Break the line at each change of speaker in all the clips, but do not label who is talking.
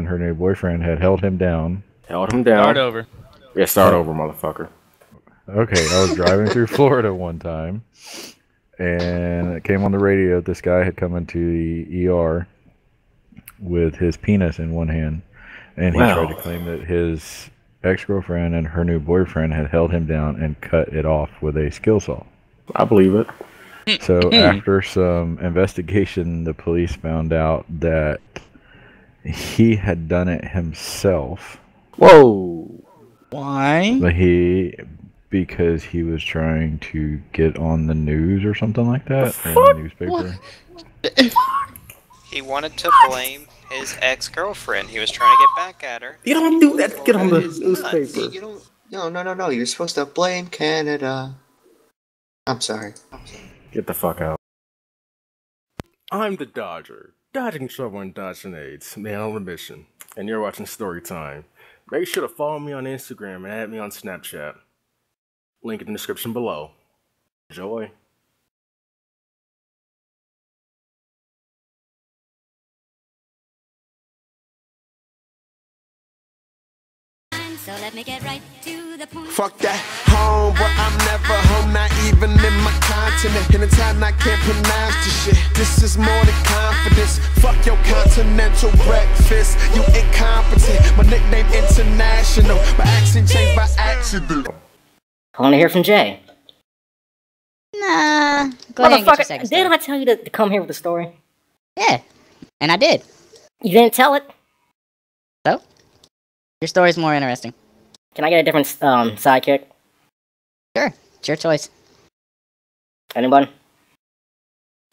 her new boyfriend had held him down.
Held him down.
Start over.
Yeah, start over, motherfucker.
Okay, I was driving through Florida one time, and it came on the radio that this guy had come into the ER with his penis in one hand, and he tried to claim that his ex-girlfriend and her new boyfriend had held him down and cut it off with a skill saw.
I believe it.
So after some investigation, the police found out that he had done it himself.
Whoa.
Why?
But because he was trying to get on the news or something like that, or in the newspaper.
He wanted to blame his ex-girlfriend. He was trying to get back at her.
You don't do that to get on the newspaper.
You don't. No. You're supposed to blame Canada. I'm sorry.
Get the fuck out. I'm the Dodger, dodging trouble and dodging AIDS, man on a mission. And you're watching Storytime. Make sure to follow me on Instagram and add me on Snapchat. Link in the description below. Enjoy.
So let me get right to the point.
Fuck that home, but I'm never home, not even in my continent. Anytime I can't pronounce this shit, this is more than confidence. Fuck your continental breakfast, you incompetent. My nickname international, my accent changed by accident.
I want to hear from Jay.
Nah, go ahead and get your second story.
Didn't I tell you to come here with the story?
Yeah, and I did.
You didn't tell it?
So? Your story's more interesting.
Can I get a different sidekick?
Sure, it's your choice.
Anyone?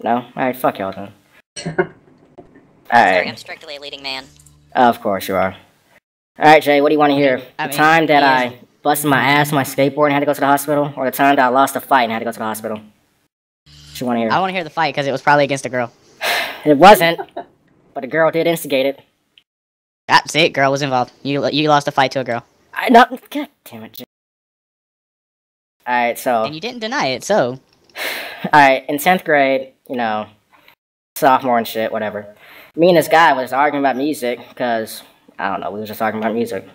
No? Alright, fuck y'all then.
Sorry,
Alright.
I'm strictly a leading man.
Of course you are. Alright, Jay, what do you want to hear? The time that I busted my ass on my skateboard and had to go to the hospital? Or the time that I lost a fight and had to go to the hospital? What you want to hear?
I want to hear the fight because it was probably against a girl.
It wasn't. But a girl did instigate it.
Ah, see, girl was involved. You lost a fight to a girl.
God damn it, Jay. Alright, so...
And you didn't deny it, so...
Alright, in 10th grade, you know, sophomore and shit, whatever. Me and this guy was arguing about music, because, I don't know, we were just arguing about music.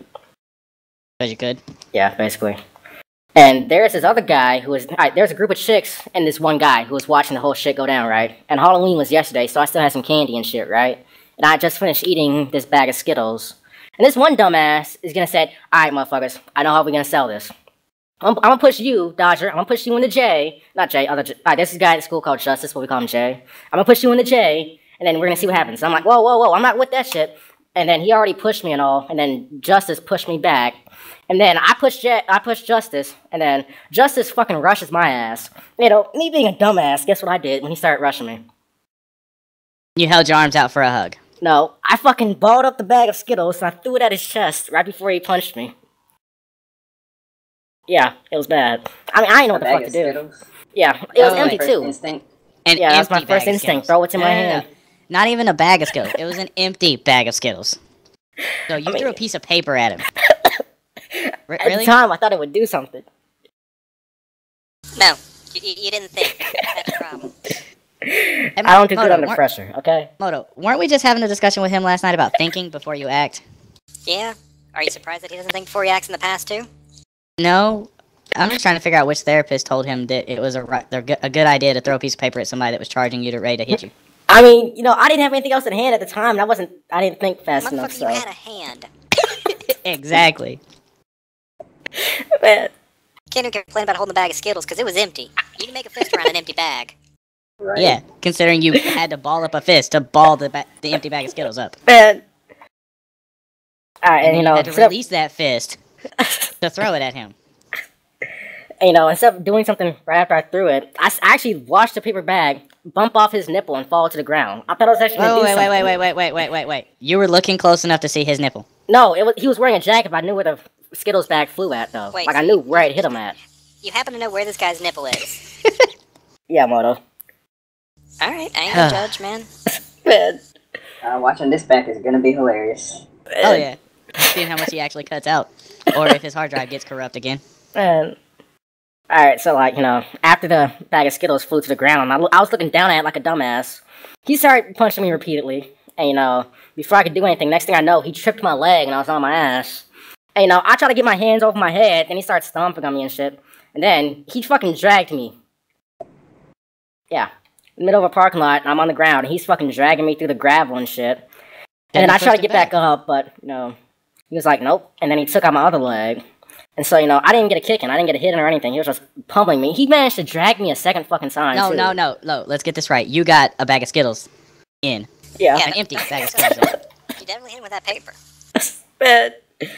Because you could?
Yeah, basically. And there's this other guy who was... Alright, there's a group of chicks and this one guy who was watching the whole shit go down, right? And Halloween was yesterday, so I still had some candy and shit, right? And I just finished eating this bag of Skittles. And this one dumbass is gonna say, alright, motherfuckers, I know how we're gonna sell this. I'm gonna push you, Dodger. I'm gonna push you into J. Not J, other J. Alright, this is a guy at school called Justice, what we call him J. I'm gonna push you into J, and then we're gonna see what happens. I'm like, whoa, I'm not with that shit. And then he already pushed me and all, and then Justice pushed me back. And then I pushed Justice, and then Justice fucking rushes my ass. You know, me being a dumbass, guess what I did when he started rushing me?
You held your arms out for a hug.
No, I fucking balled up the bag of Skittles and I threw it at his chest right before he punched me. Yeah, it was bad. I mean, I didn't know what the fuck to do. Skittles? Yeah, it was empty too. Yeah, that was my first instinct. Throw it in my hand.
Not even a bag of Skittles. It was an empty bag of Skittles. So you threw a piece of paper at him.
Really? At the time, I thought it would do something.
No, you didn't think. That's the problem.
I don't do good under pressure, okay?
Moto, weren't we just having a discussion with him last night about thinking before you act?
Yeah? Are you surprised that he doesn't think before he acts in the past, too?
No. I'm just trying to figure out which therapist told him that it was a good idea to throw a piece of paper at somebody that was charging you ready to hit you.
I mean, you know, I didn't have anything else in hand at the time, and I didn't think fast enough, so...
you had a hand.
Exactly.
Man.
Can't even complain about holding the bag of Skittles, because it was empty. You can make a fist around an empty bag.
Right. Yeah, considering you had to ball up a fist to ball the empty bag of Skittles up.
Man. Alright, and you know...
You had to release that fist to throw it at him.
You know, instead of doing something right after I threw it, I actually washed the paper bag, bump off his nipple, and fall to the ground. I thought I was actually going to do something.
Wait. You were looking close enough to see his nipple.
No, he was wearing a jacket, but I knew where the Skittles bag flew at, though.
Wait,
like, I knew where it hit him at.
You happen to know where this guy's nipple is?
Yeah, Moto.
Alright, I ain't no judge, man.
Man.
Watching this back is gonna be hilarious.
Oh, yeah. Seeing how much he actually cuts out. Or if his hard drive gets corrupt again.
Man. Alright, so, like, you know, after the bag of Skittles flew to the ground, I was looking down at it like a dumbass. He started punching me repeatedly. And, you know, before I could do anything, next thing I know, he tripped my leg and I was on my ass. And, you know, I tried to get my hands over my head, then he started stomping on me and shit. And then he fucking dragged me. Yeah. In the middle of a parking lot, and I'm on the ground, and he's fucking dragging me through the gravel and shit. And then I tried to get back up, but, you know, he was like, nope. And then he took out my other leg. And so, you know, I didn't get a kicking. I didn't get a hitting or anything. He was just pummeling me. He managed to drag me a second fucking time,
No. Let's get this right. You got a bag of Skittles in.
Yeah.
An empty bag of Skittles in.
You definitely hit him with that paper.
But yeah.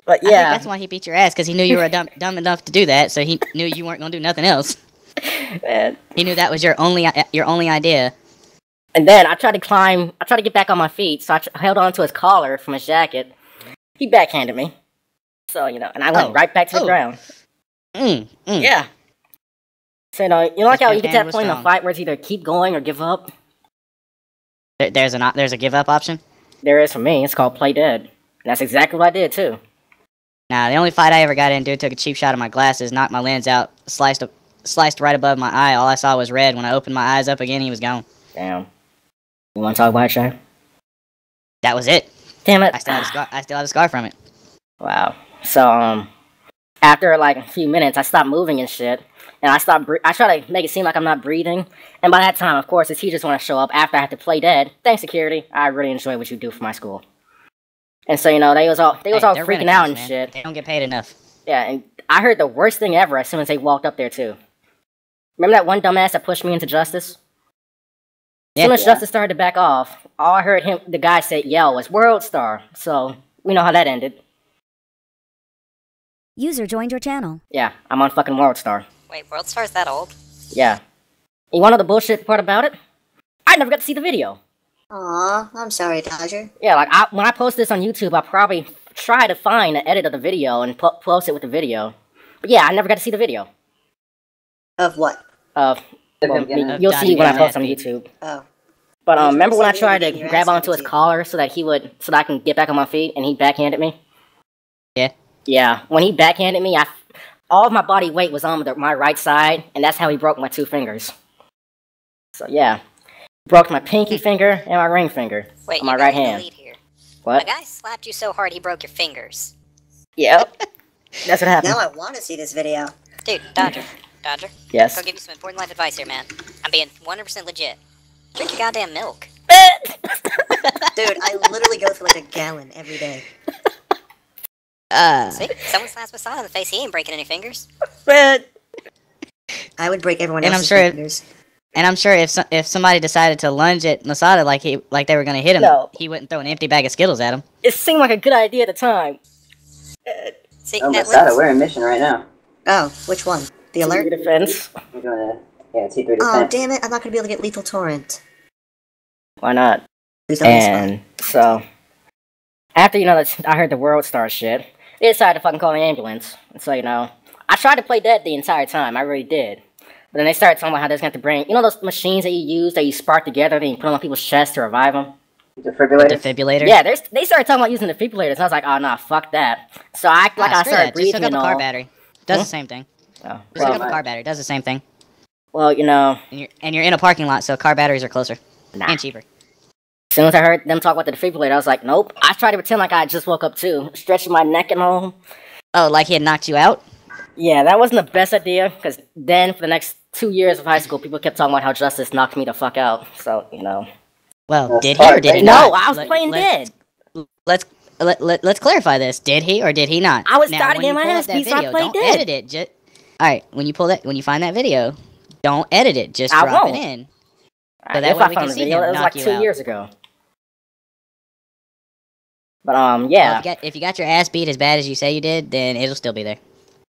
I think that's why he beat your ass, because he knew you were dumb enough to do that, so he knew you weren't going to do nothing else.
Man.
He knew that was your only idea.
And then I tried to get back on my feet, so I held on to his collar from his jacket. He backhanded me. So, you know, and I went right back to the ground. Yeah. So, you know like how you get to that point in a fight where it's either keep going or give up?
There's a give up option?
There is for me. It's called play dead. And that's exactly what I did, too.
Nah, the only fight I ever got into, took a cheap shot of my glasses, knocked my lens out, sliced right above my eye. All I saw was red. When I opened my eyes up again, he was gone.
Damn. You want to talk about it, Shane?
That was it.
Damn it.
I still have a scar from it.
Wow. So, after, like, a few minutes, I stopped moving and shit. And I try to make it seem like I'm not breathing. And by that time, of course, the teachers want to show up after I have to play dead. Thanks, security. I really enjoy what you do for my school. And so, you know, they was all freaking out and shit.
They don't get paid enough.
Yeah, and I heard the worst thing ever as soon as they walked up there, too. Remember that one dumbass that pushed me into Justice? As soon as Justice started to back off, all I heard the guy say yell was World Star. So, we know how that ended.
User joined your channel.
Yeah, I'm on fucking World Star.
Wait, World Star's that old?
Yeah. You wanna know the bullshit part about it? I never got to see the video.
Aw, I'm sorry, Dodger.
Yeah, like, when I post this on YouTube, I'll probably try to find an edit of the video and post it with the video. But yeah, I never got to see the video.
Of what?
You'll see when I post on YouTube.
Oh.
But remember when I tried to grab onto his collar so that I can get back on my feet, and he backhanded me?
Yeah.
Yeah, when he backhanded me, all of my body weight was on my right side, and that's how he broke my 2 fingers. So yeah, broke my pinky finger and my ring finger on my right hand. What?
A guy slapped you so hard he broke your fingers.
Yep, that's what happened.
Now I want to see this video. Dude, Dodger.
Yes?
I'll give you some important life advice here, man. I'm being 100% legit. Drink your goddamn milk. Dude, I literally go through like a gallon every day. See? Someone slaps Masada in the face, he ain't breaking any fingers.
But
I would break everyone else's fingers.
And I'm sure if somebody decided to lunge at Masada like they were gonna hit him, he wouldn't throw an empty bag of Skittles at him.
It seemed like a good idea at the time.
See,
Masada, we're in mission right now.
Oh, which one? The alert?
T3 defense.
We're doing T3 defense.
Oh, damn it, I'm not gonna be able to get lethal torrent.
Why not? And so, after, you know, I heard the World Star shit, they decided to fucking call the ambulance. And so, you know, I tried to play dead the entire time, I really did. But then they started talking about how they're going to have to bring, you know those machines that you use, that you spark together, then you put them on people's chests to revive them?
Defibrillator?
Yeah, they started talking about using defibrillators, and I was like, oh, nah, fuck that. So I started breathing
and all. Just hook up a car battery. Does the same thing.
Oh,
just hook up a car battery. Does the same thing.
Well, you know...
And you're in a parking lot, so car batteries are closer. And cheaper.
As soon as I heard them talk about the defibrillator, I was like, nope. I tried to pretend like I just woke up too, stretching my neck and all.
Oh, like he had knocked you out?
Yeah, that wasn't the best idea, because then for the next 2 years of high school, people kept talking about how Justice knocked me the fuck out. So, you know.
Well, did he or did he not?
No, I was playing dead.
Let's clarify this. Did he or did he not?
I was starting in my ass piece, so I played dead.
Don't edit it. Alright, when you find that video, don't edit it. Just drop it in. So that way we can see him knock you out.
It was like 2 years ago. But, yeah.
Well, if you got your ass beat as bad as you say you did, then it'll still be there.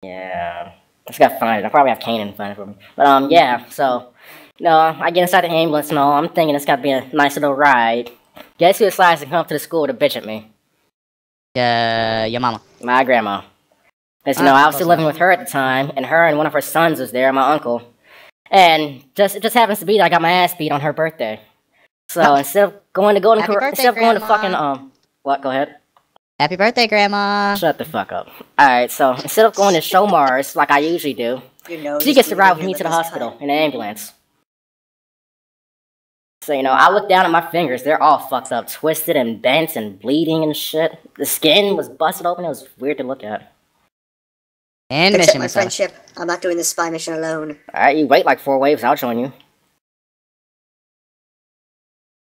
Yeah. I just gotta find it. I'll probably have Kanan find it for me. But, yeah, so... No, I get inside the ambulance and all. I'm thinking it's gotta be a nice little ride. Guess who decides to come up to the school to bitch at me?
Your mama.
My grandma. Because, you know, I was still living with her at the time, and her and one of her sons was there, my uncle. And it just happens to be that I got my ass beat on her birthday. So, instead of going to fucking, what? Go ahead.
Happy birthday, Grandma.
Shut the fuck up. Alright, so instead of going to show Mars like I usually do, she gets to ride with me to the hospital in an ambulance. So, I looked down at my fingers. They're all fucked up, twisted and bent and bleeding and shit. The skin was busted open. It was weird to look at.
And
Accept
mission,
my
Messiah.
friendship. I'm not doing this spy mission alone.
Alright, you wait like 4 waves. I'll join you.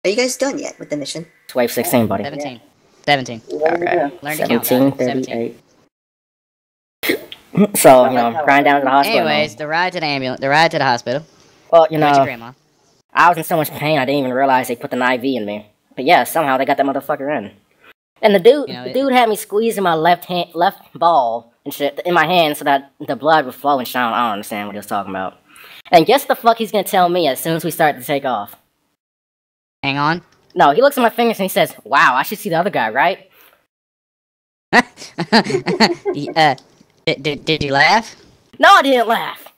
Are you guys done yet with the mission?
It's wave 16, buddy.
17. 17.
Alright.
Learn to count.
17, 38. So, grind down to the hospital.
Anyways, the ride to the ambulance, the ride to the hospispittal.
Well,
Met your grandma.
I was in so much pain I didn't even realize they put an IV in me. But yeah, somehow they got that motherfucker in. And the dude had me squeezing my left ball and shit in my hand so that the blood would flow and shine. I don't understand what he was talking about. And guess the fuck he's gonna tell me as soon as we start to take off?
Hang on.
No, he looks at my fingers and he says, "Wow, I should see the other guy, right?"
Did you laugh?
No, I didn't laugh.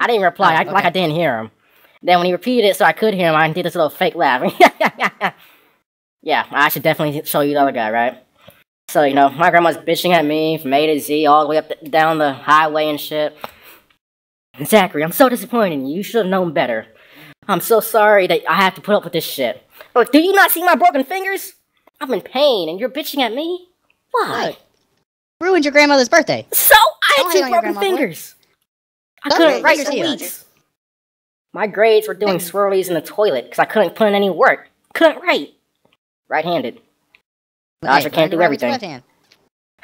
I didn't reply.
Okay.
Like I didn't hear him. Then when he repeated it so I could hear him, I did this little fake laugh. Yeah, I should definitely show you the other guy, right? So, my grandma's bitching at me from A to Z, all the way up down the highway and shit. Zachary, I'm so disappointed in you. You should have known better. I'm so sorry that I have to put up with this shit. But do you not see my broken fingers? I'm in pain, and you're bitching at me? Why?
What? Ruined your grandmother's birthday.
So, I
Don't
had
hate
2
on your
broken
grandma, boy.
fingers. I
Don't
couldn't
hate
write
your
for
tears.
weeks. My grades were doing swirlies in the toilet because I couldn't put in any work. Couldn't write. Right-handed. Dodger can't do everything.
Left hand.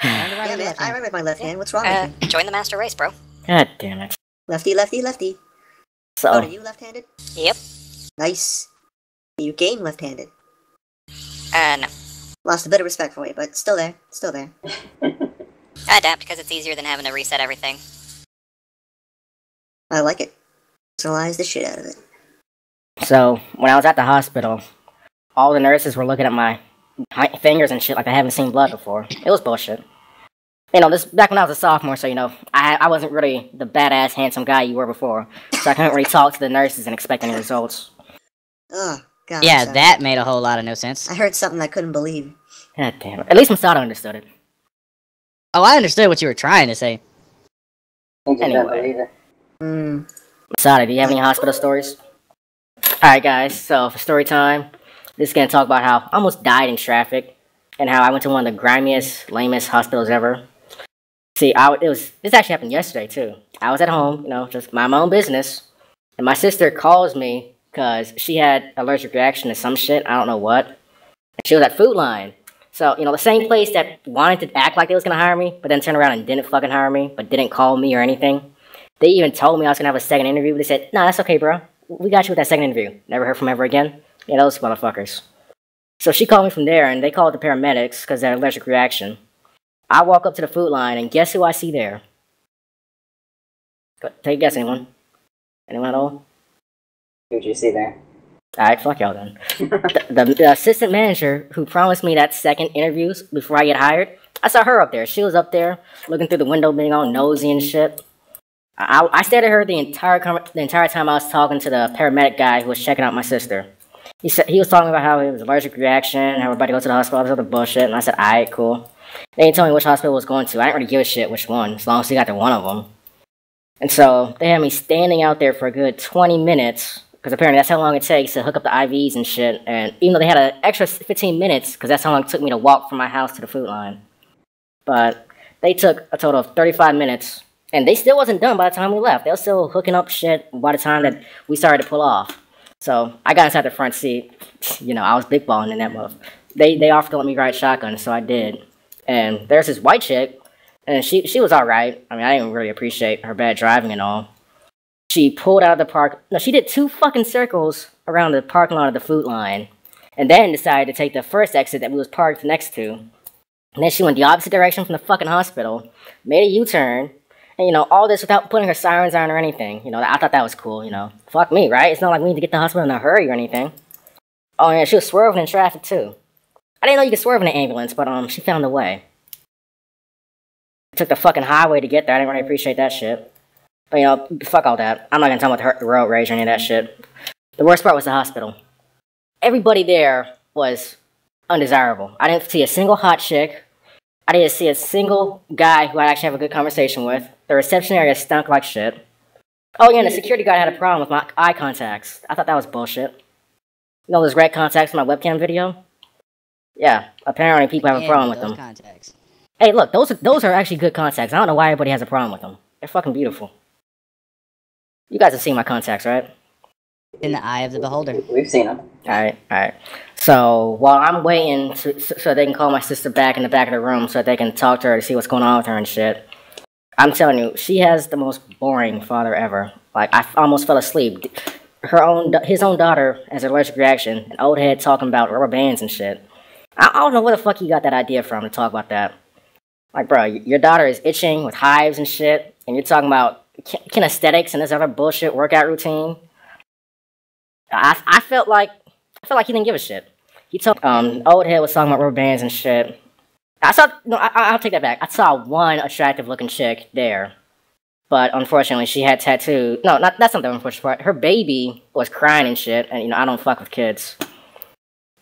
Yeah, man, I write with my left hand. What's wrong with you?
Join the master race, bro.
God damn it.
Lefty, lefty, lefty.
So,
Oh, are you left-handed?
Yep.
Nice. You game left-handed.
No.
Lost a bit of respect for you, but still there. Still there.
I adapt because it's easier than having to reset everything.
I like it. Personalize the shit out of it.
So, when I was at the hospital, all the nurses were looking at my fingers and shit like they haven't seen blood before. It was bullshit. This back when I was a sophomore, so I wasn't really the badass handsome guy you were before, so I couldn't really talk to the nurses and expect any results.
Oh, God.
Yeah,
I'm sorry.
that made a whole lot of no sense.
I heard something I couldn't believe.
God damn it. At least Masato understood it.
Oh, I understood what you were trying to say.
Anyway. Masato, do you have any hospital stories? Alright guys, so for story time, this is going to talk about how I almost died in traffic, and how I went to one of the grimiest, lamest hospitals ever. See, this actually happened yesterday too. I was at home, just mind my own business, and my sister calls me because she had allergic reaction to some shit, I don't know what. And she was at Food Line. So, the same place that wanted to act like they was going to hire me, but then turned around and didn't fucking hire me, but didn't call me or anything. They even told me I was going to have a second interview, but they said, "Nah, that's okay, bro. We got you with that second interview." Never heard from ever again. Yeah, those motherfuckers. So she called me from there, and they called the paramedics because of their allergic reaction. I walk up to the Food Line, and guess who I see there? Take a guess, anyone? Anyone at all?
Who'd you see there?
Alright, fuck y'all then. the assistant manager who promised me that second interviews before I get hired, I saw her up there. She was up there looking through the window, being all nosy and shit. I stared at her the entire time I was talking to the paramedic guy who was checking out my sister. He was talking about how it was allergic reaction, how everybody goes to the hospital, all this other bullshit, and I said, "Alright, cool." They didn't tell me which hospital I was going to. I didn't really give a shit which one, as long as he got to one of them. And so they had me standing out there for a good 20 minutes, because apparently that's how long it takes to hook up the IVs and shit. And even though they had an extra 15 minutes, because that's how long it took me to walk from my house to the Food Line. But they took a total of 35 minutes. And they still wasn't done by the time we left. They were still hooking up shit by the time that we started to pull off. So I got inside the front seat. I was big balling in that move. They offered to let me ride shotgun, so I did. And there's this white chick, and she was alright. I mean, I didn't really appreciate her bad driving and all. She pulled out of the park. No, she did 2 fucking circles around the parking lot of the Food Line. And then decided to take the first exit that we was parked next to. And then she went the opposite direction from the fucking hospital. Made a U-turn. And, all this without putting her sirens on or anything. I thought that was cool, Fuck me, right? It's not like we need to get to the hospital in a hurry or anything. Oh, yeah, she was swerving in traffic, too. I didn't know you could swerve in an ambulance, but, she found a way. Took the fucking highway to get there. I didn't really appreciate that shit. But, fuck all that. I'm not gonna talk about the road rage or any of that shit. The worst part was the hospital. Everybody there was undesirable. I didn't see a single hot chick. I didn't see a single guy who I'd actually have a good conversation with. The reception area stunk like shit. Oh yeah, and the security guard had a problem with my eye contacts. I thought that was bullshit. You know those red contacts in my webcam video? Yeah, apparently people have a problem with them.
Contacts.
Hey, look, those are actually good contacts. I don't know why everybody has a problem with them. They're fucking beautiful. You guys have seen my contacts, right?
In the eye of the beholder.
We've seen them.
Alright. So, while I'm waiting so they can call my sister back in the back of the room so that they can talk to her to see what's going on with her and shit, I'm telling you, she has the most boring father ever. Like, I almost fell asleep. His own daughter has an allergic reaction, an old head talking about rubber bands and shit. I don't know where the fuck you got that idea from to talk about that. Like, bro, your daughter is itching with hives and shit, and you're talking about kinesthetics and this other bullshit workout routine. I felt like he didn't give a shit. He told old head was talking about rubber bands and shit. I'll take that back. I saw one attractive looking chick there, but unfortunately she had tattooed. No, that's not the unfortunate part. Her baby was crying and shit, and I don't fuck with kids.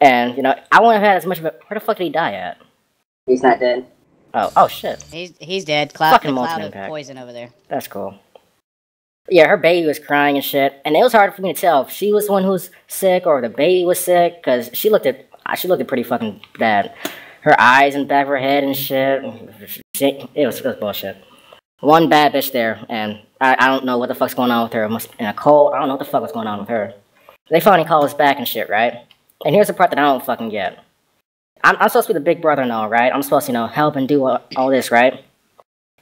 And I wouldn't have had as much of a. Where the fuck did he die at?
He's not dead.
Oh shit.
He's dead.
Fucking
cloud of
impact.
Poison over there.
That's cool. Yeah, her baby was crying and shit, and it was hard for me to tell if she was the one who was sick or the baby was sick, because she looked pretty fucking bad. Her eyes in the back of her head and shit. It was bullshit. One bad bitch there, and I don't know what the fuck's going on with her. In a cold, I don't know what the fuck was going on with her. They finally called us back and shit, right? And here's the part that I don't fucking get. I'm supposed to be the big brother and all, right? I'm supposed to, help and do all this, right?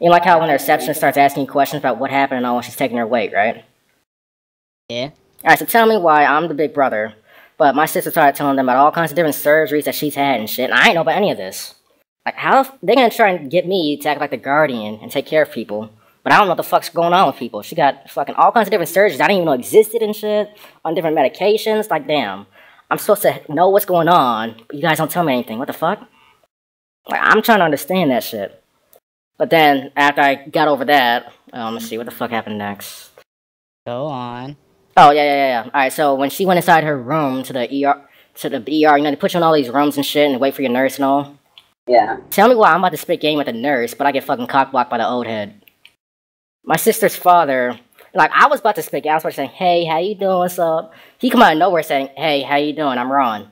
You know, like how when the receptionist starts asking you questions about what happened and all when she's taking her weight, right?
Yeah.
Alright, so tell me why I'm the big brother, but my sister started telling them about all kinds of different surgeries that she's had and shit, and I ain't know about any of this. Like, how they're gonna try and get me to act like the guardian and take care of people, but I don't know what the fuck's going on with people. She got fucking all kinds of different surgeries I didn't even know existed and shit, on different medications, like, damn. I'm supposed to know what's going on, but you guys don't tell me anything. What the fuck? Like, I'm trying to understand that shit. But then, after I got over that, let's see, what the fuck happened next?
Go on.
Oh, yeah. Alright, so when she went inside her room to the ER, they put you in all these rooms and shit and wait for your nurse and all.
Yeah.
Tell me why I'm about to spit game with the nurse, but I get fucking cock-blocked by the old head. My sister's father, like, I was about to spit game. I was about to say, hey, how you doing, what's up? He come out of nowhere saying, hey, how you doing, I'm Ron.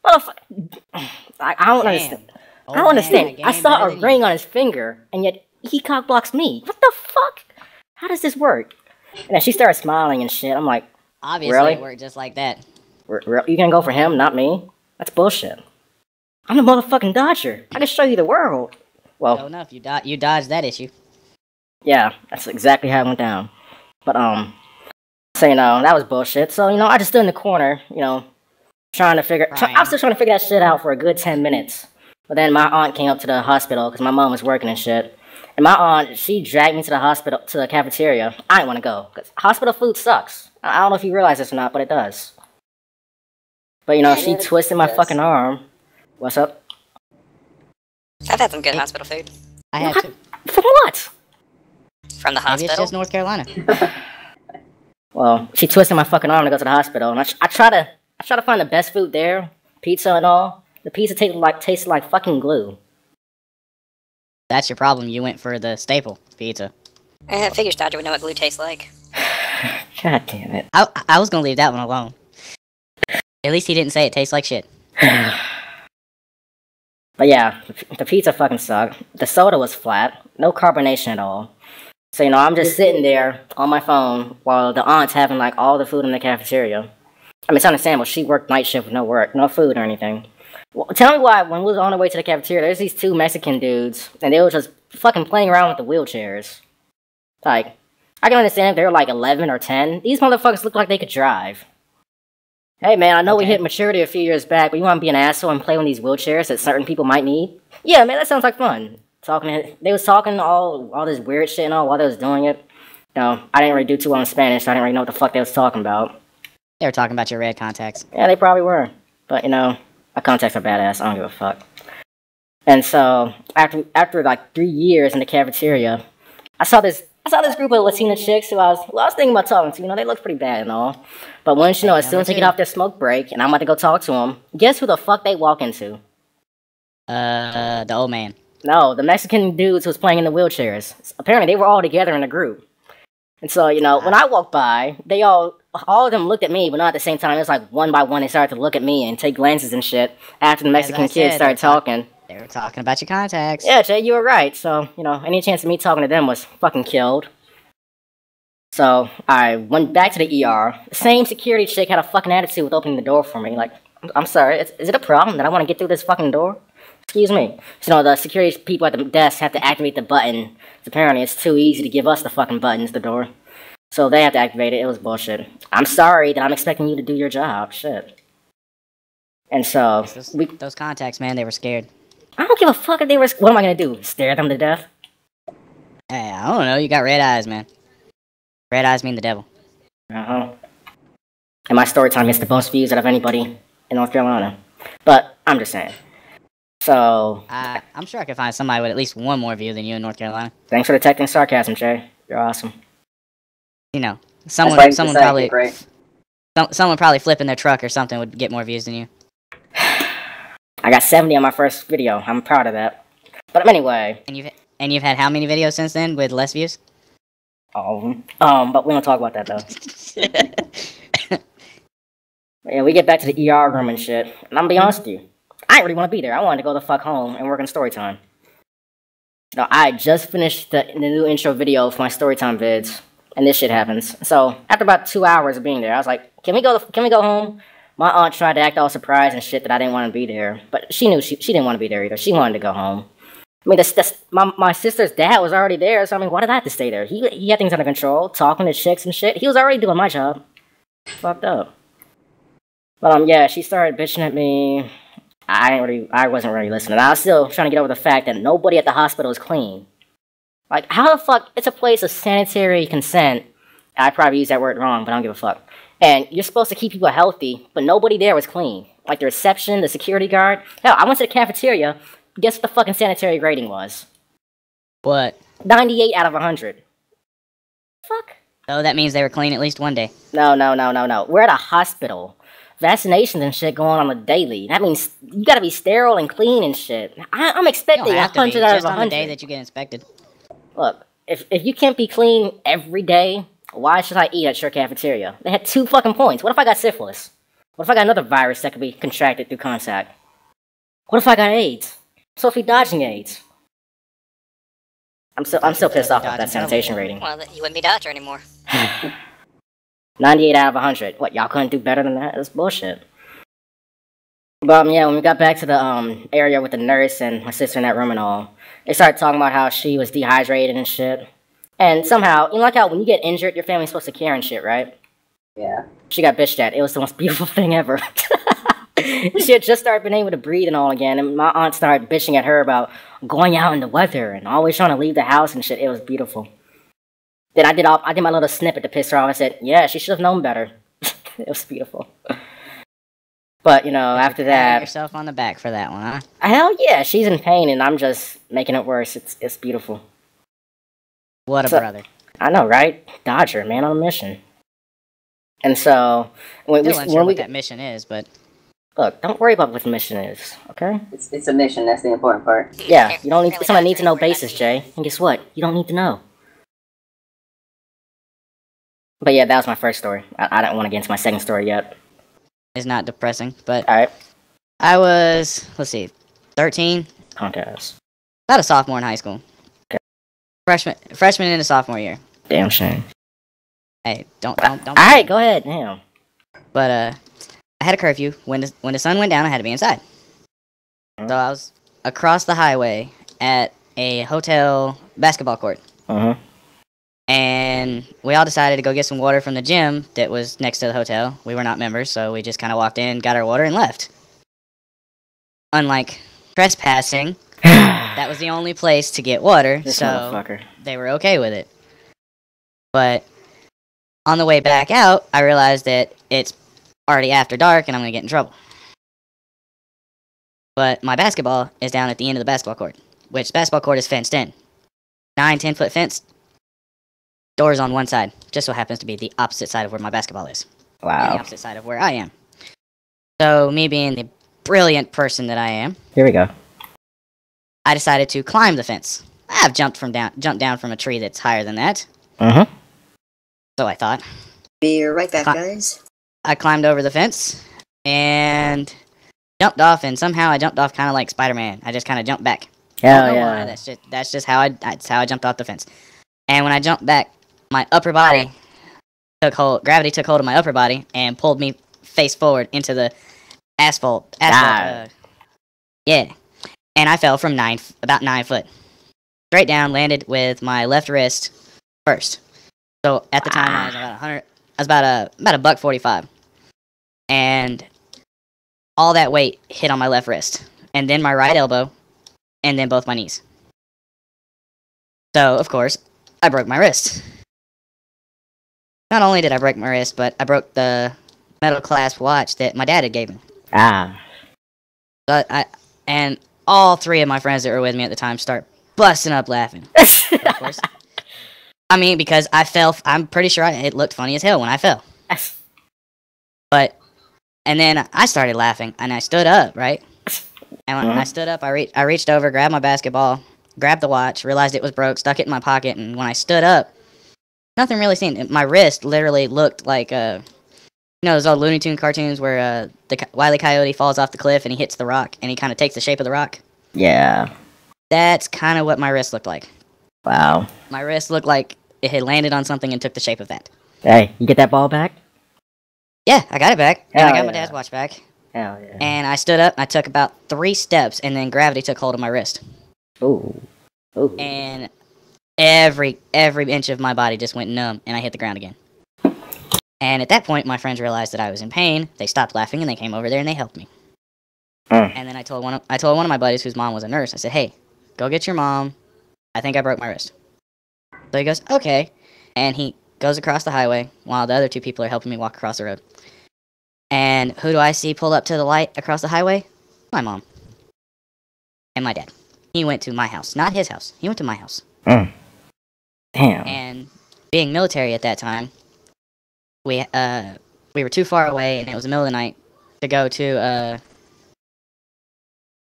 What the fuck? I don't understand. I don't understand. I saw a ring on his finger, and yet he cock-blocks me. What the fuck? How does this work? And then she started smiling and shit. I'm like,
obviously
really?
It worked just like that.
You gonna go for him, not me? That's bullshit. I'm the motherfucking Dodger. I can show you the world. Well,
Well enough, you dodged that issue.
yeah, that's exactly how it went down. But, so, that was bullshit. So, I just stood in the corner, trying to figure... I was still trying to figure that shit out for a good 10 minutes. But then my aunt came up to the hospital, because my mom was working and shit. And my aunt, she dragged me to the hospital, to the cafeteria. I didn't want to go, because hospital food sucks. I don't know if you realize this or not, but it does. But, she twisted my fucking arm. What's up?
I've had some good hospital food.
I had to.
From what?
From the
Maybe
hospital.
it's just North Carolina.
Well, she twisted my fucking arm to go to the hospital, and I try to find the best food there, pizza and all. The pizza tasted like fucking glue.
That's your problem. You went for the staple pizza.
I figured Dodger would know what glue tastes like.
God damn it.
I was gonna leave that one alone. At least he didn't say it tastes like shit.
But yeah, the pizza fucking sucked. The soda was flat, no carbonation at all. So, I'm just sitting there on my phone while the aunt's having, like, all the food in the cafeteria. I mean, it's understandable. She worked night shift with no work, no food or anything. Well, tell me why, when we was on our way to the cafeteria, there's these two Mexican dudes, and they were just fucking playing around with the wheelchairs. Like, I can understand if they were, like, 11 or 10. These motherfuckers look like they could drive. Hey, man, I know we hit maturity a few years back, but you want to be an asshole and play with these wheelchairs that certain people might need? Yeah, man, that sounds like fun. They was talking all this weird shit and all while they was doing it. I didn't really do too well in Spanish, so I didn't really know what the fuck they was talking about.
They were talking about your red contacts.
Yeah, they probably were. But, my contacts are badass. I don't give a fuck. And so, after like 3 years in the cafeteria, I saw this group of Latina chicks who I was thinking about talking to. They look pretty bad and all. But once, as soon as they get off their smoke break, and I'm about to go talk to them, guess who the fuck they walk into?
The old man.
No, the Mexican dudes who was playing in the wheelchairs. Apparently, they were all together in a group. And so, you know, when I walked by, they all of them looked at me, but not at the same time. It was like one by one, they started to look at me and take glances and shit after the Mexican kids started talking.
They were talking about your contacts.
Yeah, Jay, you were right. So, you know, any chance of me talking to them was fucking killed. So, I went back to the ER. The same security chick had a fucking attitude with opening the door for me. Like, I'm sorry, is it a problem that I want to get through this fucking door? Excuse me. So, you know, the security people at the desk have to activate the button. Apparently, it's too easy to give us the fucking buttons, the door. So they have to activate it. It was bullshit. I'm sorry that I'm expecting you to do your job. Shit. And so...
Those contacts, man, they were scared.
I don't give a fuck if they were... What am I gonna do? Stare them to death?
Hey, I don't know. You got red eyes, man. Red eyes mean the devil.
Uh-huh. And my story time gets the most views out of anybody in North Carolina. But, I'm just saying. So...
I'm sure I could find somebody with at least one more view than you in North Carolina.
Thanks for detecting sarcasm, Jay. You're awesome.
You know, someone probably flipping their truck or something would get more views than you.
I got 70 on my first video. I'm proud of that. But anyway.
And you've had how many videos since then with less views?
All of them. But we don't talk about that though. Yeah, we get back to the ER room and shit. And I'm gonna be honest with you, I didn't really want to be there. I wanted to go the fuck home and work on Storytime. You know, I just finished the new intro video for my Storytime vids. And this shit happens. So, after about 2 hours of being there, I was like, can we go home? My aunt tried to act all surprised and shit that I didn't want to be there. But she knew she didn't want to be there either. She wanted to go home. I mean, my sister's dad was already there, so I mean, why did I have to stay there? He had things under control, talking to chicks and shit. He was already doing my job. Fucked up. But, yeah, she started bitching at me. I wasn't really listening. I was still trying to get over the fact that nobody at the hospital is clean. Like, how the fuck? It's a place of sanitary consent. I probably used that word wrong, but I don't give a fuck. And you're supposed to keep people healthy, but nobody there was clean. Like the reception, the security guard. Hell, I went to the cafeteria. Guess what the fucking sanitary rating was?
What?
98 out of 100. Fuck.
So that means they were clean at least one day.
No. We're at a hospital. Vaccinations and shit going on a daily. That means you gotta be sterile and clean and shit. I'm expecting 100 out of 100.
Just on the day that you get inspected.
Look, if you can't be clean every day, why should I eat at your cafeteria? They had 2 fucking points. What if I got syphilis? What if I got another virus that could be contracted through contact? What if I got AIDS? So if we dodging AIDS? I'm still pissed off about that sanitation rating.
Well, you wouldn't be Dodger anymore.
98 out of 100. What, y'all couldn't do better than that? That's bullshit. But yeah, when we got back to the area with the nurse and my sister in that room and all, they started talking about how she was dehydrated and shit. And somehow, you know, like how when you get injured, your family's supposed to care and shit, right?
Yeah.
She got bitched at. It was the most beautiful thing ever. She had just started being able to breathe and all again, and my aunt started bitching at her about going out in the weather and always trying to leave the house and shit. It was beautiful. Then I did my little snippet to piss her off. I said, yeah, she should have known better. It was beautiful. But, you know, after that...
Pat yourself on the back for that one, huh?
Hell yeah, she's in pain, and I'm just making it worse. It's beautiful.
What a brother.
I know, right? Dodger, man on a mission. And so...
Still unsure what that mission is, but...
Look, don't worry about what the mission is, okay?
It's a mission, that's the important part.
Yeah, you don't need... It's on a need-to-know basis, Jay. And guess what? You don't need to know. But yeah, that was my first story. I don't want to get into my second story yet.
It's not depressing, but...
Alright.
I was, let's see, 13?
Contest.
About a sophomore in high school.
Okay.
Freshman into sophomore year.
Damn shame.
Hey, don't.
Alright, go ahead, damn.
But, I had a curfew. When the sun went down, I had to be inside. So I was across the highway at a hotel basketball court.
Uh-huh.
And we all decided to go get some water from the gym that was next to the hotel. We were not members, so we just kind of walked in, got our water, and left. Unlike trespassing, that was the only place to get water, so they were okay with it. But on the way back out, I realized that it's already after dark and I'm going to get in trouble. But my basketball is down at the end of the basketball court, which the basketball court is fenced in. 9-10 foot fence. Doors on one side. Just so happens to be the opposite side of where my basketball is.
Wow.
And the opposite side of where I am. So, me being the brilliant person that I am...
Here we go.
I decided to climb the fence. I've jumped down from a tree that's higher than that.
Uh-huh.
So I thought.
Be right back, guys.
I climbed over the fence and jumped off, and somehow I jumped off kind of like Spider-Man. I just kind of jumped back.
Hell
Don't know
yeah.
why. That's just how I jumped off the fence. And when I jumped back, my upper body took hold. Gravity took hold of my upper body and pulled me face forward into the asphalt. Yeah. And I fell from about 9 foot. Straight down, landed with my left wrist first. So at the time I was about 100. I was about a $145, and all that weight hit on my left wrist, and then my right elbow, and then both my knees. So of course I broke my wrist. Not only did I break my wrist, but I broke the metal clasp watch that my dad had gave me. And all 3 of my friends that were with me at the time start busting up laughing. Of course. I mean, because I fell. I'm pretty sure it looked funny as hell when I fell. And then I started laughing, and I stood up, right? And when I stood up, I reached over, grabbed my basketball, grabbed the watch, realized it was broke, stuck it in my pocket, and when I stood up, nothing really seemed. My wrist literally looked like those old Looney Tunes cartoons where the Wile E. Coyote falls off the cliff and he hits the rock, and he kind of takes the shape of the rock.
Yeah.
That's kind of what my wrist looked like.
Wow.
My wrist looked like it had landed on something and took the shape of that.
Hey, you get that ball back?
Yeah, I got it back.
Hell
And I got
yeah.
my dad's watch back.
Hell yeah.
And I stood up, and I took about 3 steps, and then gravity took hold of my wrist.
Ooh. Ooh.
And every inch of my body just went numb, and I hit the ground again. And at that point, my friends realized that I was in pain. They stopped laughing, and they came over there, and they helped me. And then I told one of my buddies whose mom was a nurse. I said, "Hey, go get your mom. I think I broke my wrist." So he goes, "Okay." And he goes across the highway while the other 2 people are helping me walk across the road. And who do I see pull up to the light across the highway? My mom. And my dad. He went to my house. Not his house. He went to my house.
Damn.
And being military at that time, we were too far away, and it was the middle of the night to go to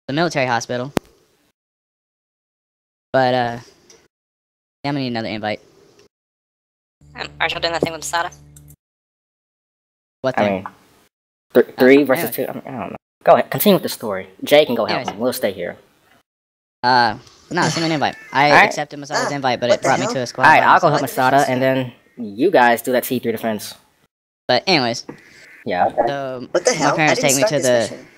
the military hospital. But I'm gonna need another invite.
Aren't y'all doing that thing with Sada?
What
I
thing?
mean, 3 versus
anyway.
2. I don't know. Go ahead. Continue with the story. Jay can go help
Anyways.
him. We'll stay here.
No, send me an invite. I
Alright.
accepted Masada's invite, but
What
it
the
brought me
hell?
to a squad.
Alright,
by
I'll go help
myself.
Masada, and then you guys do that T3 defense.
But anyways,
Yeah.
so
What the hell?
my parents
I didn't
take me
start
to
this
the
mission.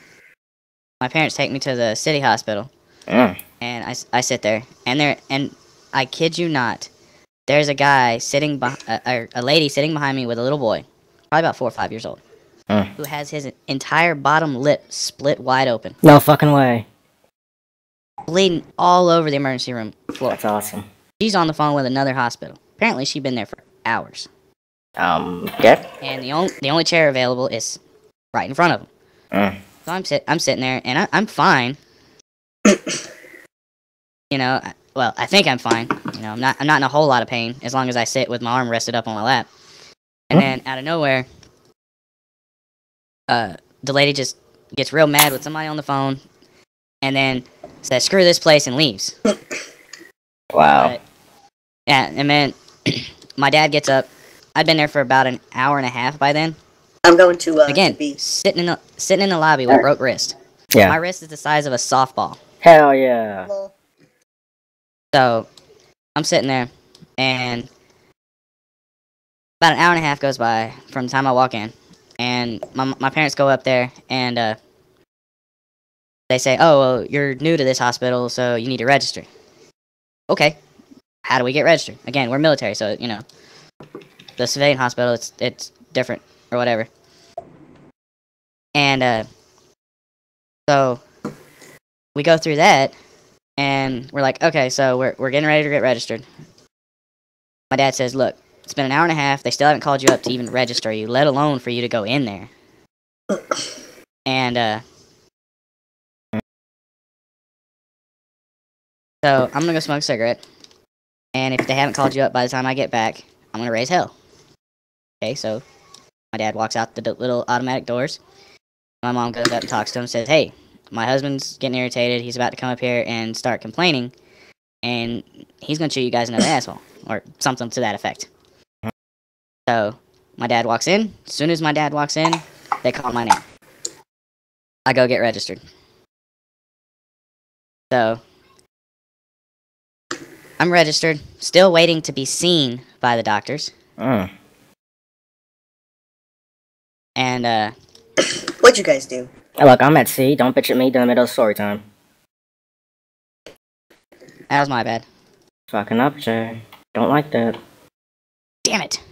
my parents take me to the city hospital,
Mm.
and I sit there, and I kid you not, there's a guy sitting a lady sitting behind me with a little boy, probably about 4 or 5 years old, who has his entire bottom lip split wide open,
No fucking way.
bleeding all over the emergency room floor.
That's awesome.
She's on the phone with another hospital. Apparently, she's been there for hours,
Yeah.
and the only chair available is right in front of him. So I'm sitting there, and I'm fine. Well, I think I'm fine. I'm not in a whole lot of pain as long as I sit with my arm rested up on my lap. And then out of nowhere, the lady just gets real mad with somebody on the phone, and then says, "Screw this place," and leaves.
Wow.
But, yeah, and then my dad gets up. I'd been there for about an hour and a half by then.
I'm going to
Again,
be.
sitting in the lobby with a broke wrist.
Yeah.
My wrist is the size of a softball.
Hell yeah.
So I'm sitting there, and about an hour and a half goes by from the time I walk in, and my parents go up there, and they say, "Oh, well, you're new to this hospital, so you need to register." Okay, how do we get registered? Again, we're military, so the civilian hospital, it's different or whatever. And so we go through that, and we're like, okay, so we're getting ready to get registered. My dad says, "Look, it's been an hour and a half. They still haven't called you up to even register you, let alone for you to go in there." And so I'm gonna go smoke a cigarette, and if they haven't called you up by the time I get back, I'm gonna raise hell. Okay, so my dad walks out the little automatic doors. My mom goes up and talks to him and says, "Hey, my husband's getting irritated. He's about to come up here and start complaining, and he's going to shoot you guys another asshole," or something to that effect. So my dad walks in. As soon as my dad walks in, they call my name. I go get registered. So I'm registered, still waiting to be seen by the doctors.
Mm.
And
What'd you guys do?
Hey, look, I'm at sea. Don't bitch at me during the middle of story time.
that was my bad.
Fucking up, Jay. Don't like that.
Damn it.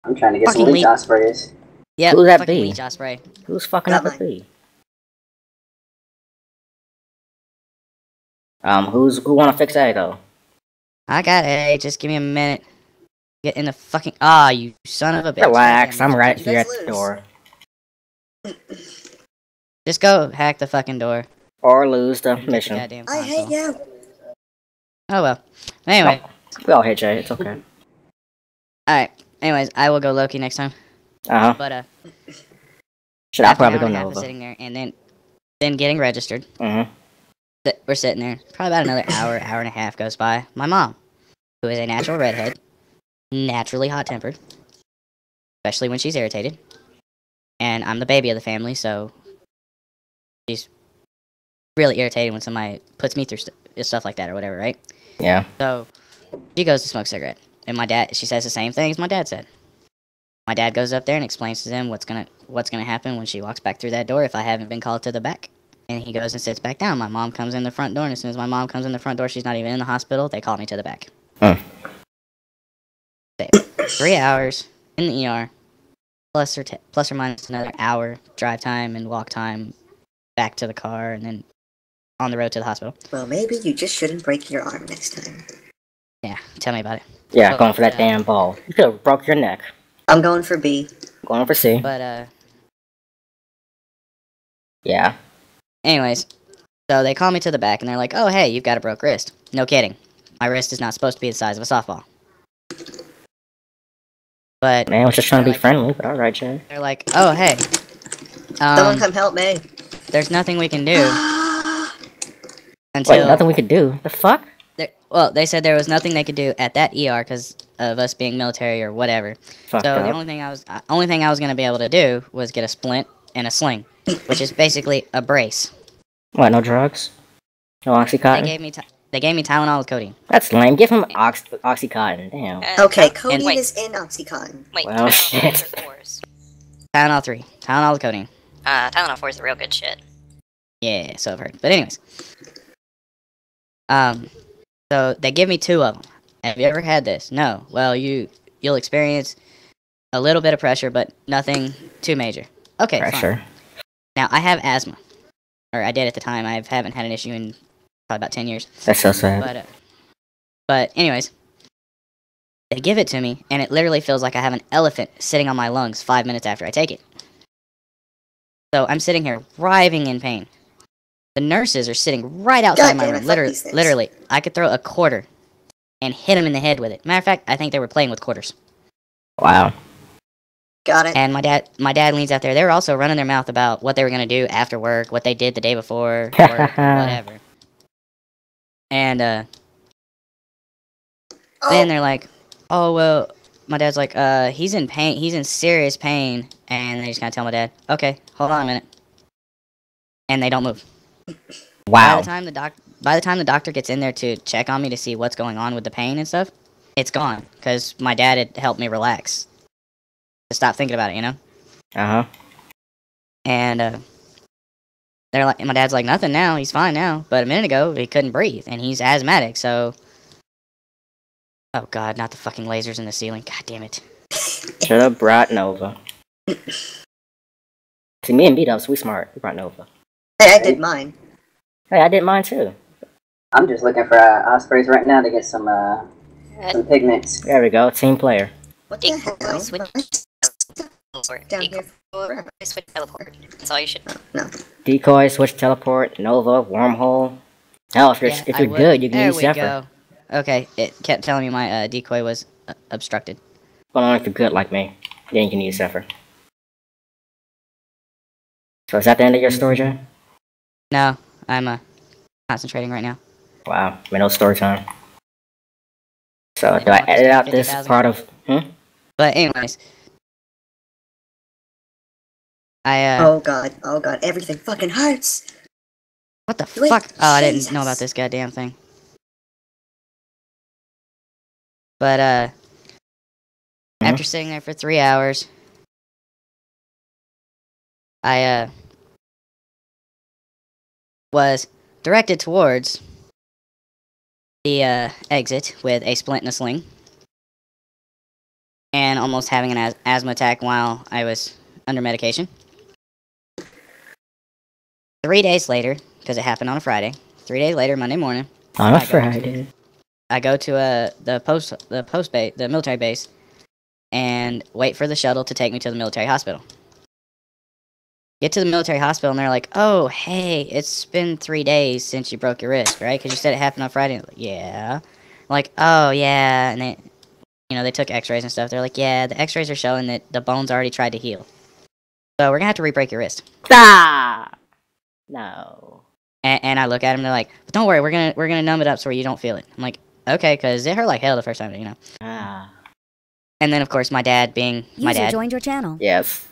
I'm trying to get
Fucking
some leech
leak.
ospreys.
Yep,
Who's that
fucking
be?
leech osprey.
Who's fucking
Got
up at
mine.
B? Who wanna fix A though?
I got A. Just give me a minute. Get in the fucking... you son of a bitch.
Relax,
Goddamn
I'm right
You
here
guys
at the
lose.
door.
Just go hack the fucking door.
Or lose the
Get the
mission.
goddamn
I hate
console.
you.
Oh well. Anyway.
We all hate Jay, it's okay.
Alright. Anyways, I will go Loki next time.
Uh-huh.
But,
Shit, I'll
after an
probably
hour
go
and a half of
Nova.
sitting there, and then getting registered.
Mm-hmm.
We're sitting there. Probably about another hour and a half goes by. My mom, who is a natural redhead, naturally hot-tempered, especially when she's irritated. And I'm the baby of the family, so she's really irritated when somebody puts me through stuff like that or whatever, right?
Yeah.
So she goes to smoke a cigarette, and she says the same thing as my dad said. My dad goes up there and explains to them what's gonna happen when she walks back through that door if I haven't been called to the back. And he goes and sits back down. My mom comes in the front door, and as soon as my mom comes in the front door, she's not even in the hospital. They call me to the back. 3 hours in the ER, plus or minus another hour drive time and walk time back to the car, and then on the road to the hospital.
Well, maybe you just shouldn't break your arm next time.
Yeah, tell me about it.
Yeah, going for that damn ball. You could have broke your neck.
I'm going for B.
Going for C.
But,
Yeah.
anyways, so they call me to the back, and they're like, oh, hey, you've got a broke wrist. No kidding. My wrist is not supposed to be the size of a softball. But
Man, I was just trying to be
like-
friendly, but alright, Jay.
they're like, oh, hey.
Someone come help me.
There's nothing we can do until...
Wait, nothing we could do? The fuck?
Well, they said there was nothing they could do at that ER because of us being military or whatever.
Fucked
So
up.
the only thing I was going to be able to do was get a splint and a sling, which is basically a brace.
What, no drugs? No Oxycontin?
They gave me Tylenol with codeine.
That's lame. Give him Oxycontin. Damn.
Okay, codeine
wait.
is in Oxycontin.
Wait,
Well,
Tylenol
shit.
4 or 4s?
Tylenol 3. Tylenol with codeine.
Tylenol 4 is the real good shit.
Yeah, so I've heard. But anyways. So they give me 2 of them. Have you ever had this? No. Well, you'll experience a little bit of pressure, but nothing too major. Okay,
Pressure.
fine. Now, I have asthma. Or I did at the time. I haven't had an issue in probably about 10 years.
That's so sad.
But anyways, they give it to me, and it literally feels like I have an elephant sitting on my lungs 5 minutes after I take it. So I'm sitting here writhing in pain. The nurses are sitting right outside my room. Literally, I could throw a quarter and hit them in the head with it. Matter of fact, I think they were playing with quarters.
Wow.
Got it.
And my dad leans out there. They were also running their mouth about what they were going to do after work, what they did the day before, or whatever. And then they're like, oh, well, my dad's like, he's in pain. He's in serious pain. And they just kind of tell my dad, okay, hold on a minute. And they don't move.
Wow.
By the time the doctor gets in there to check on me to see what's going on with the pain and stuff, it's gone. Because my dad had helped me relax. To stop thinking about it, you know?
Uh-huh.
And they're like, my dad's like, nothing now. He's fine now. But a minute ago, he couldn't breathe. And he's asthmatic, so... Oh, God, not the fucking lasers in the ceiling. God damn it.
Should have brought Nova. See, me and B-Dubs, we smart. We brought Nova.
Hey, I did mine.
Hey, I did mine too.
I'm just looking for ospreys right now to get some pigments.
There we go, team player.
What the hell?
Switch
Down here forever.
switch teleport. That's all you should know.
No.
Decoy, switch, teleport, Nova, wormhole. Hell, if you're good, you can use Zephyr.
There we go. Okay, it kept telling me my decoy was obstructed.
Well, only if you're good like me, then you can use Zephyr. So is that the end of your story, Jay?
No, I'm concentrating right now.
Wow, no story time. So do I edit out this
50,000.
part of?
But anyways,
Oh god, everything fucking hurts!
what the
Wait,
fuck? Oh, I didn't
Jesus.
know about this goddamn thing. But, after sitting there for 3 hours, I, was directed towards the, exit with a splint and a sling. And almost having an asthma attack while I was under medication. 3 days later, because it happened on a Friday, 3 days later, Monday morning.
On a Friday.
I go to the military base, and wait for the shuttle to take me to the military hospital. Get to the military hospital, and they're like, "Oh, hey, it's been 3 days since you broke your wrist, right? Because you said it happened on Friday." Like, yeah. Like, oh yeah, and they took X-rays and stuff. They're like, "Yeah, the X-rays are showing that the bones already tried to heal, so we're gonna have to re-break your wrist."
Ah! No.
And I look at them, they're like, "But don't worry, we're gonna numb it up so you don't feel it." I'm like, "Okay," because it hurt like hell the first time,
Ah.
And then, of course, my dad, being my dad,
joined your channel.
Yes.